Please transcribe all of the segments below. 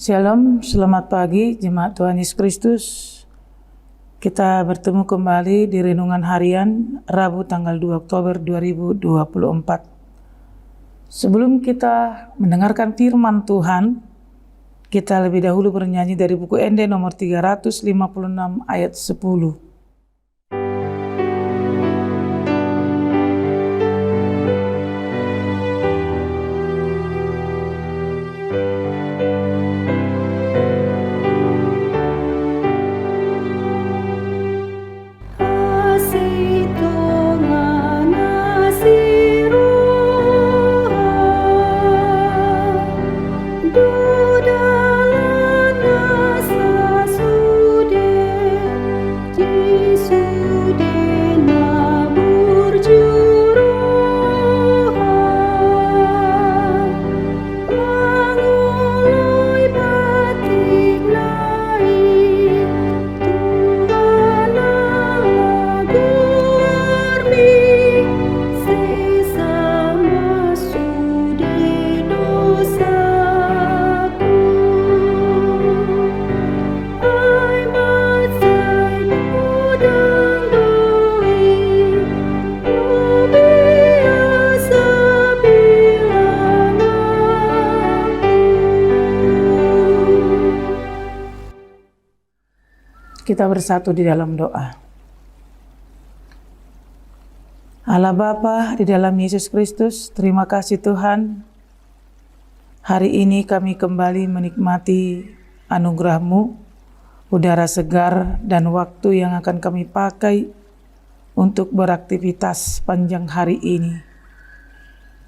Shalom, selamat pagi jemaat Tuhan Yesus Kristus. Kita bertemu kembali di Renungan Harian Rabu tanggal 2 Oktober 2024. Sebelum kita mendengarkan firman Tuhan, kita lebih dahulu bernyanyi dari buku ND nomor 356 ayat 10. Kita bersatu di dalam doa. Allah Bapa di dalam Yesus Kristus, terima kasih Tuhan. Hari ini kami kembali menikmati anugerah-Mu, udara segar dan waktu yang akan kami pakai untuk beraktivitas panjang hari ini.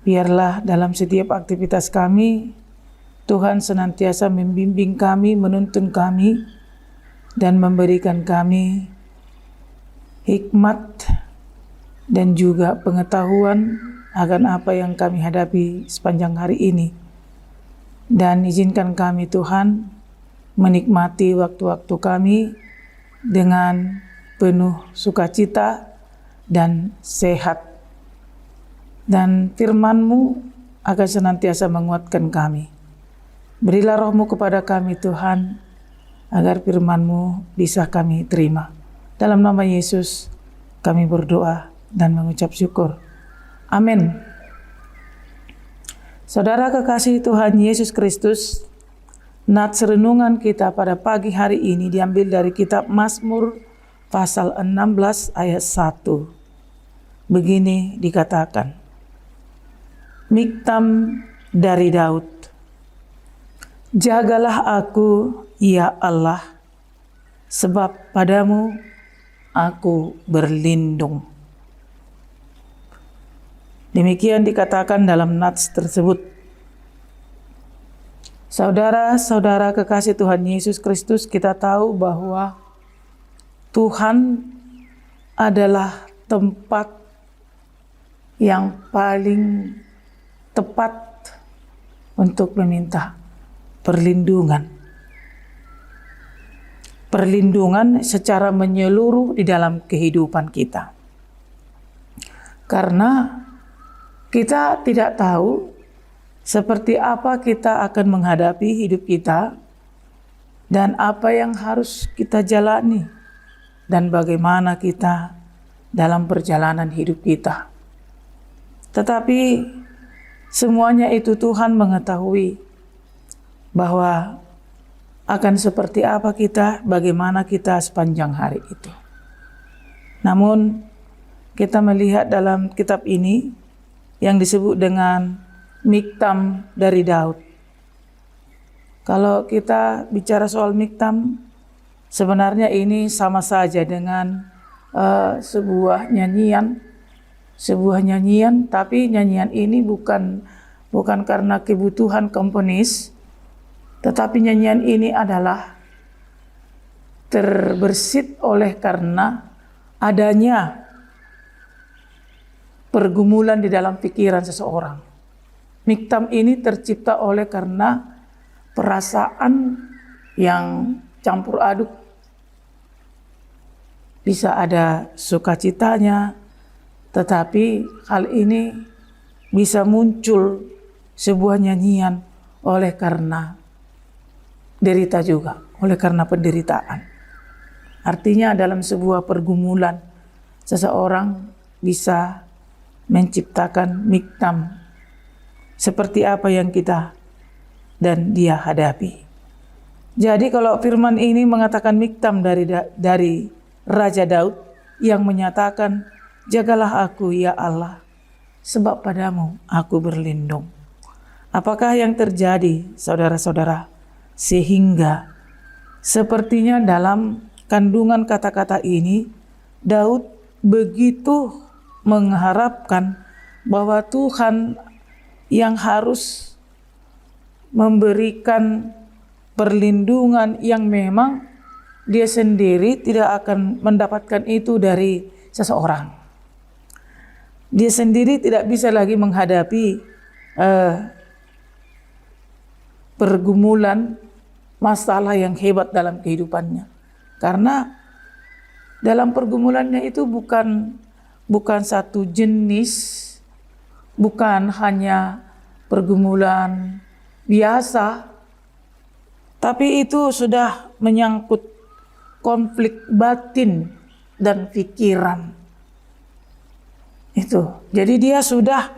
Biarlah dalam setiap aktivitas kami, Tuhan senantiasa membimbing kami, menuntun kami, dan memberikan kami hikmat dan juga pengetahuan akan apa yang kami hadapi sepanjang hari ini. Dan izinkan kami Tuhan menikmati waktu-waktu kami dengan penuh sukacita dan sehat. Dan firman-Mu akan senantiasa menguatkan kami. Berilah roh-Mu kepada kami Tuhan, agar firman-Mu bisa kami terima. Dalam nama Yesus kami berdoa dan mengucap syukur. Amin. Saudara kekasih Tuhan Yesus Kristus, nats renungan kita pada pagi hari ini diambil dari kitab Mazmur pasal 16 ayat 1. Begini dikatakan, Miktam dari Daud. Jagalah aku, ya Allah, sebab padamu aku berlindung. Demikian dikatakan dalam nats tersebut. Saudara-saudara kekasih Tuhan Yesus Kristus, kita tahu bahwa Tuhan adalah tempat yang paling tepat untuk meminta perlindungan. Perlindungan secara menyeluruh di dalam kehidupan kita. Karena kita tidak tahu seperti apa kita akan menghadapi hidup kita dan apa yang harus kita jalani dan bagaimana kita dalam perjalanan hidup kita. Tetapi semuanya itu Tuhan mengetahui bahwa akan seperti apa kita, bagaimana kita sepanjang hari itu. Namun kita melihat dalam kitab ini yang disebut dengan Miktam dari Daud. Kalau kita bicara soal Miktam, sebenarnya ini sama saja dengan sebuah nyanyian, tapi nyanyian ini bukan karena kebutuhan komponis, tetapi nyanyian ini adalah terbersit oleh karena adanya pergumulan di dalam pikiran seseorang. Miktam ini tercipta oleh karena perasaan yang campur aduk. Bisa ada sukacitanya, tetapi hal ini bisa muncul sebuah nyanyian oleh karena derita juga oleh karena penderitaan. Artinya dalam sebuah pergumulan seseorang bisa menciptakan miktam seperti apa yang kita dan dia hadapi. Jadi kalau firman ini mengatakan miktam dari Raja Daud yang menyatakan, jagalah aku ya Allah, sebab padamu aku berlindung. Apakah yang terjadi saudara-saudara? Sehingga sepertinya dalam kandungan kata-kata ini, Daud begitu mengharapkan bahwa Tuhan yang harus memberikan perlindungan yang memang dia sendiri tidak akan mendapatkan itu dari seseorang. Dia sendiri tidak bisa lagi menghadapi pergumulan masalah yang hebat dalam kehidupannya. Karena dalam pergumulannya itu bukan satu jenis, bukan hanya pergumulan biasa, tapi itu sudah menyangkut konflik batin dan pikiran. Itu. Jadi dia sudah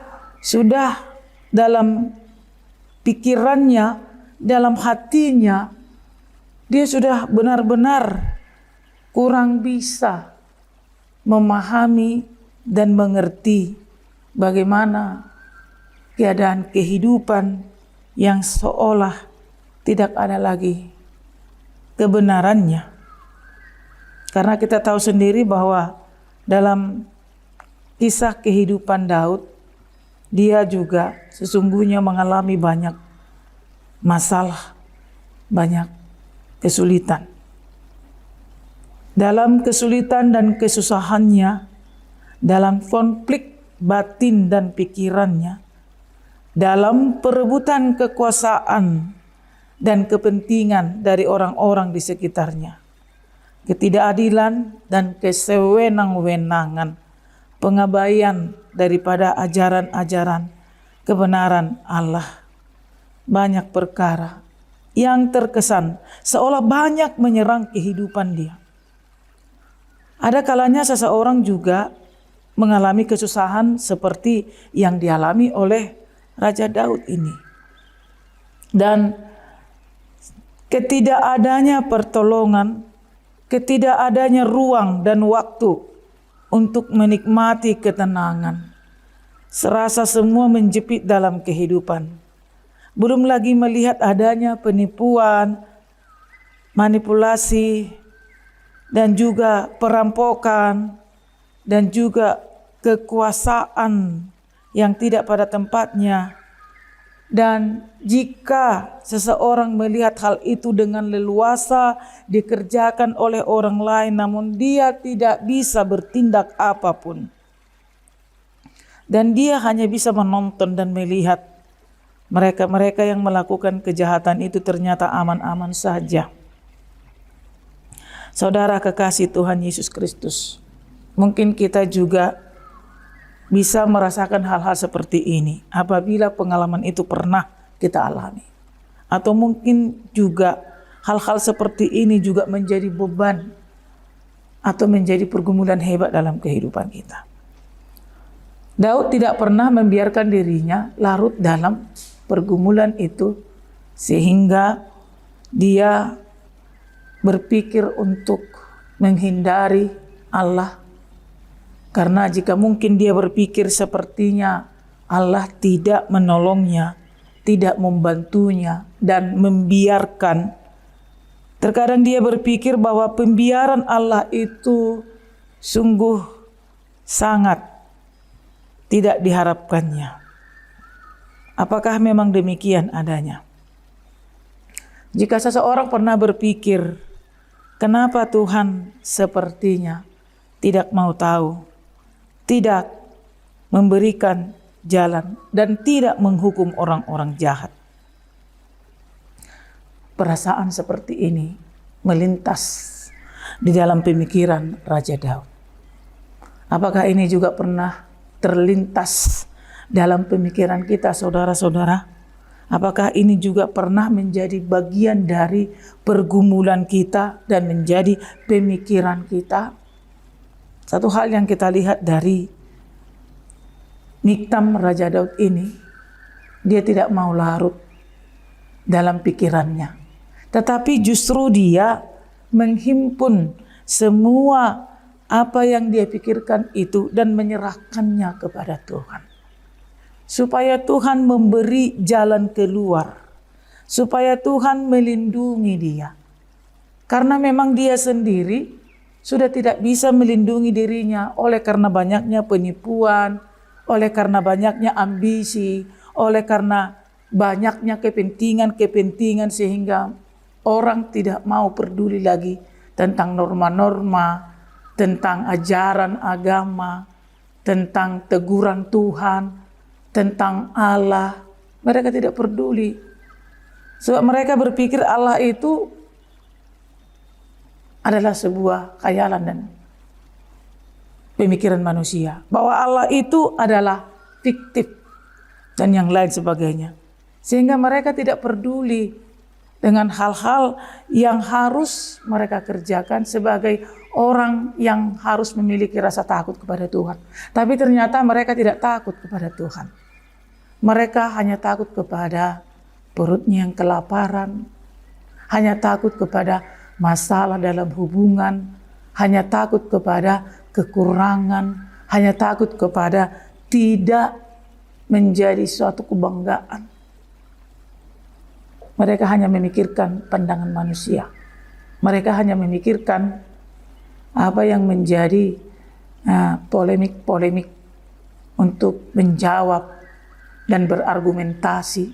dalam pikirannya, dalam hatinya, dia sudah benar-benar kurang bisa memahami dan mengerti bagaimana keadaan kehidupan yang seolah tidak ada lagi kebenarannya. Karena kita tahu sendiri bahwa dalam kisah kehidupan Daud, dia juga sesungguhnya mengalami banyak masalah, banyak kesulitan. Dalam kesulitan dan kesusahannya, dalam konflik batin dan pikirannya, dalam perebutan kekuasaan dan kepentingan dari orang-orang di sekitarnya, ketidakadilan dan kesewenang-wenangan, pengabaian daripada ajaran-ajaran kebenaran Allah. Banyak perkara yang terkesan seolah banyak menyerang kehidupan dia. Ada kalanya seseorang juga mengalami kesusahan seperti yang dialami oleh Raja Daud ini. Dan ketidakadanya pertolongan, ketidakadanya ruang dan waktu untuk menikmati ketenangan, serasa semua menjepit dalam kehidupan. Belum lagi melihat adanya penipuan, manipulasi, dan juga perampokan, dan juga kekuasaan yang tidak pada tempatnya. Dan jika seseorang melihat hal itu dengan leluasa dikerjakan oleh orang lain, namun dia tidak bisa bertindak apapun, dan dia hanya bisa menonton dan melihat mereka-mereka yang melakukan kejahatan itu ternyata aman-aman saja. Saudara kekasih Tuhan Yesus Kristus, mungkin kita juga bisa merasakan hal-hal seperti ini apabila pengalaman itu pernah kita alami. Atau mungkin juga hal-hal seperti ini juga menjadi beban atau menjadi pergumulan hebat dalam kehidupan kita. Daud tidak pernah membiarkan dirinya larut dalam pergumulan itu sehingga dia berpikir untuk menghindari Allah. Karena jika mungkin dia berpikir sepertinya Allah tidak menolongnya, tidak membantunya, dan membiarkan. Terkadang dia berpikir bahwa pembiaran Allah itu sungguh sangat tidak diharapkannya. Apakah memang demikian adanya? Jika seseorang pernah berpikir, kenapa Tuhan sepertinya tidak mau tahu, tidak memberikan jalan, dan tidak menghukum orang-orang jahat. Perasaan seperti ini melintas di dalam pemikiran Raja Daud. Apakah ini juga pernah terlintas dalam pemikiran kita, saudara-saudara? Apakah ini juga pernah menjadi bagian dari pergumulan kita dan menjadi pemikiran kita? Satu hal yang kita lihat dari Miktam Raja Daud ini, dia tidak mau larut dalam pikirannya. Tetapi justru dia menghimpun semua apa yang dia pikirkan itu dan menyerahkannya kepada Tuhan. Supaya Tuhan memberi jalan keluar. Supaya Tuhan melindungi dia. Karena memang dia sendiri sudah tidak bisa melindungi dirinya oleh karena banyaknya penipuan, oleh karena banyaknya ambisi, oleh karena banyaknya kepentingan-kepentingan sehingga orang tidak mau peduli lagi tentang norma-norma, tentang ajaran agama, tentang teguran Tuhan, tentang Allah. Mereka tidak peduli. Sebab mereka berpikir Allah itu adalah sebuah khayalan dan pemikiran manusia. Bahwa Allah itu adalah fiktif dan yang lain sebagainya. Sehingga mereka tidak peduli dengan hal-hal yang harus mereka kerjakan sebagai orang yang harus memiliki rasa takut kepada Tuhan. Tapi ternyata mereka tidak takut kepada Tuhan. Mereka hanya takut kepada perutnya yang kelaparan, hanya takut kepada masalah dalam hubungan, hanya takut kepada kekurangan, hanya takut kepada tidak menjadi suatu kebanggaan. Mereka hanya memikirkan pandangan manusia. Mereka hanya memikirkan apa yang menjadi polemik-polemik untuk menjawab dan berargumentasi.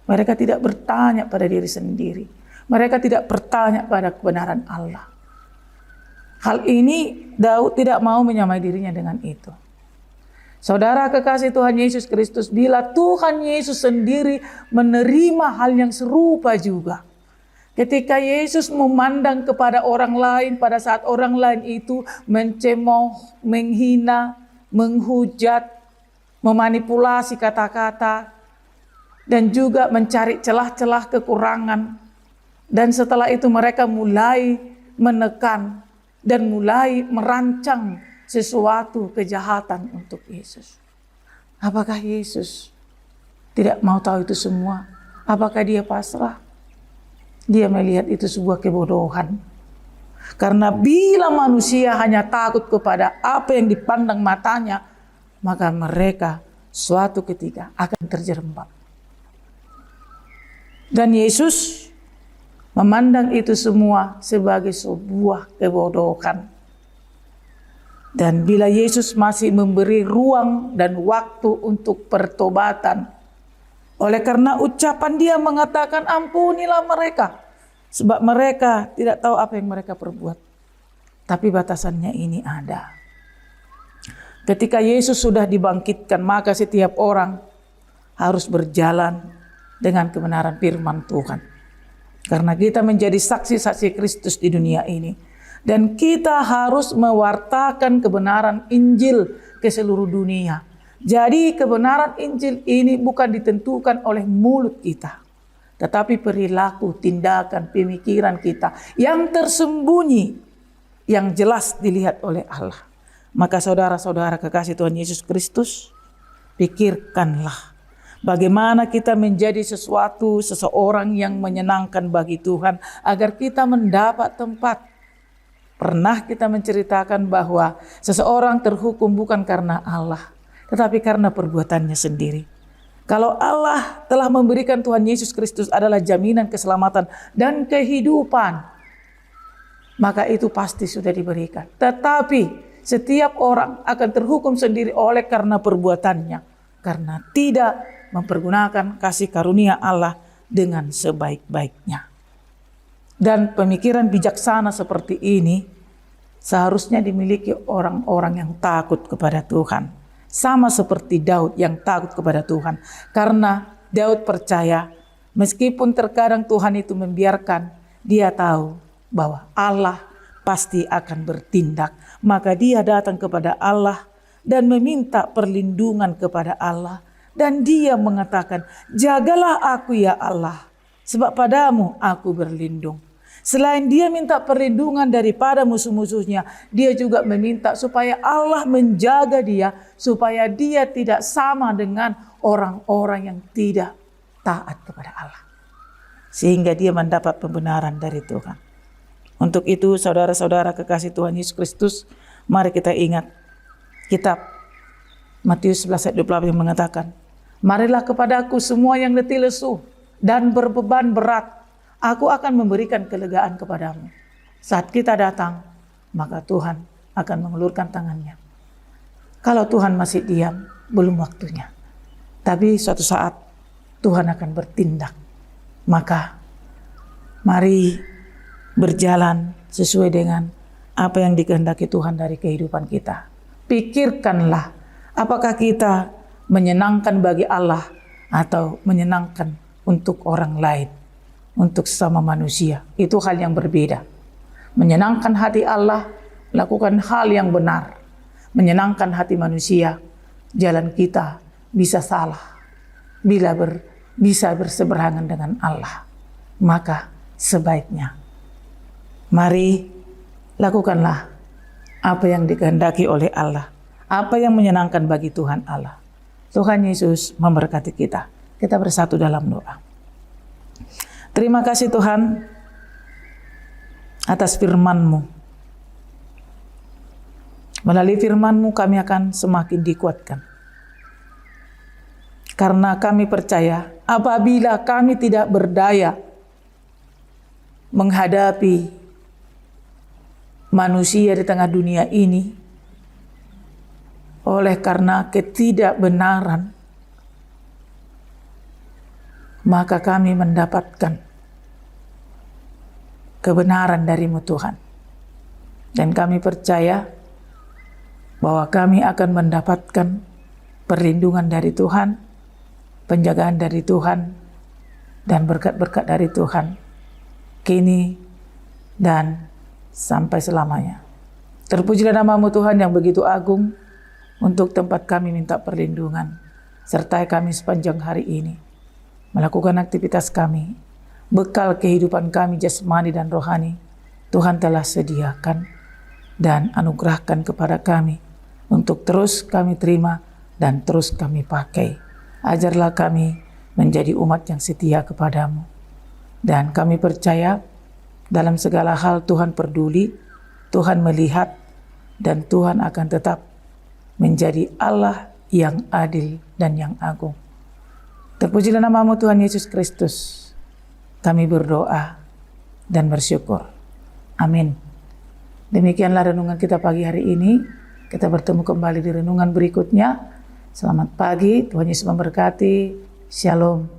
Mereka tidak bertanya pada diri sendiri. Mereka tidak bertanya pada kebenaran Allah. Hal ini Daud tidak mau menyamai dirinya dengan itu. Saudara kekasih Tuhan Yesus Kristus, bila Tuhan Yesus sendiri menerima hal yang serupa juga. Ketika Yesus memandang kepada orang lain pada saat orang lain itu mencemooh, menghina, menghujat, memanipulasi kata-kata, dan juga mencari celah-celah kekurangan. Dan setelah itu mereka mulai menekan dan mulai merancang sesuatu kejahatan untuk Yesus. Apakah Yesus tidak mau tahu itu semua? Apakah dia pasrah? Dia melihat itu sebuah kebodohan. Karena bila manusia hanya takut kepada apa yang dipandang matanya, maka mereka suatu ketika akan terjerembab. Dan Yesus memandang itu semua sebagai sebuah kebodohan. Dan bila Yesus masih memberi ruang dan waktu untuk pertobatan, oleh karena ucapan dia mengatakan ampunilah mereka, sebab mereka tidak tahu apa yang mereka perbuat. Tapi batasannya ini ada. Ketika Yesus sudah dibangkitkan, maka setiap orang harus berjalan dengan kebenaran firman Tuhan. Karena kita menjadi saksi-saksi Kristus di dunia ini. Dan kita harus mewartakan kebenaran Injil ke seluruh dunia. Jadi kebenaran Injil ini bukan ditentukan oleh mulut kita. Tetapi perilaku, tindakan, pemikiran kita yang tersembunyi, yang jelas dilihat oleh Allah. Maka saudara-saudara kekasih Tuhan Yesus Kristus, pikirkanlah bagaimana kita menjadi seseorang yang menyenangkan bagi Tuhan agar kita mendapat tempat. Pernah kita menceritakan bahwa seseorang terhukum bukan karena Allah, tetapi karena perbuatannya sendiri. Kalau Allah telah memberikan Tuhan Yesus Kristus adalah jaminan keselamatan dan kehidupan, maka itu pasti sudah diberikan. Tetapi setiap orang akan terhukum sendiri oleh karena perbuatannya, karena tidak mempergunakan kasih karunia Allah dengan sebaik-baiknya. Dan pemikiran bijaksana seperti ini seharusnya dimiliki orang-orang yang takut kepada Tuhan. Sama seperti Daud yang takut kepada Tuhan. Karena Daud percaya meskipun terkadang Tuhan itu membiarkan, dia tahu bahwa Allah pasti akan bertindak. Maka dia datang kepada Allah dan meminta perlindungan kepada Allah. Dan dia mengatakan, jagalah aku ya Allah, sebab padamu aku berlindung. Selain dia minta perlindungan daripada musuh-musuhnya, dia juga meminta supaya Allah menjaga dia, supaya dia tidak sama dengan orang-orang yang tidak taat kepada Allah. Sehingga dia mendapat pembenaran dari Tuhan. Untuk itu saudara-saudara kekasih Tuhan Yesus Kristus, mari kita ingat kitab Matius 11 ayat 28 yang mengatakan, marilah kepadaku semua yang letih lesu dan berbeban berat, aku akan memberikan kelegaan kepadamu. Saat kita datang, maka Tuhan akan mengulurkan tangannya. Kalau Tuhan masih diam, belum waktunya. Tapi suatu saat Tuhan akan bertindak. Maka mari berjalan sesuai dengan apa yang dikehendaki Tuhan dari kehidupan kita. Pikirkanlah, apakah kita menyenangkan bagi Allah atau menyenangkan untuk orang lain, untuk sesama manusia. Itu hal yang berbeda. Menyenangkan hati Allah, lakukan hal yang benar. Menyenangkan hati manusia, jalan kita bisa salah bila bisa berseberangan dengan Allah. Maka sebaiknya mari lakukanlah apa yang dikehendaki oleh Allah, apa yang menyenangkan bagi Tuhan Allah. Tuhan Yesus memberkati kita. Kita bersatu dalam doa. Terima kasih Tuhan atas firman-Mu. Melalui firman-Mu kami akan semakin dikuatkan. Karena kami percaya apabila kami tidak berdaya menghadapi manusia di tengah dunia ini, oleh karena ketidakbenaran, maka kami mendapatkan kebenaran dari-Mu Tuhan. Dan kami percaya bahwa kami akan mendapatkan perlindungan dari Tuhan, penjagaan dari Tuhan, dan berkat-berkat dari Tuhan, kini dan sampai selamanya. Terpujilah nama-Mu Tuhan yang begitu agung. Untuk tempat kami minta perlindungan. Sertai kami sepanjang hari ini. Melakukan aktivitas kami. Bekal kehidupan kami jasmani dan rohani. Tuhan telah sediakan dan anugerahkan kepada kami. Untuk terus kami terima dan terus kami pakai. Ajarlah kami menjadi umat yang setia kepadamu. Dan kami percaya dalam segala hal Tuhan peduli, Tuhan melihat, dan Tuhan akan tetap menjadi Allah yang adil dan yang agung. Terpujilah nama-Mu Tuhan Yesus Kristus. Kami berdoa dan bersyukur. Amin. Demikianlah renungan kita pagi hari ini. Kita bertemu kembali di renungan berikutnya. Selamat pagi, Tuhan Yesus memberkati. Shalom.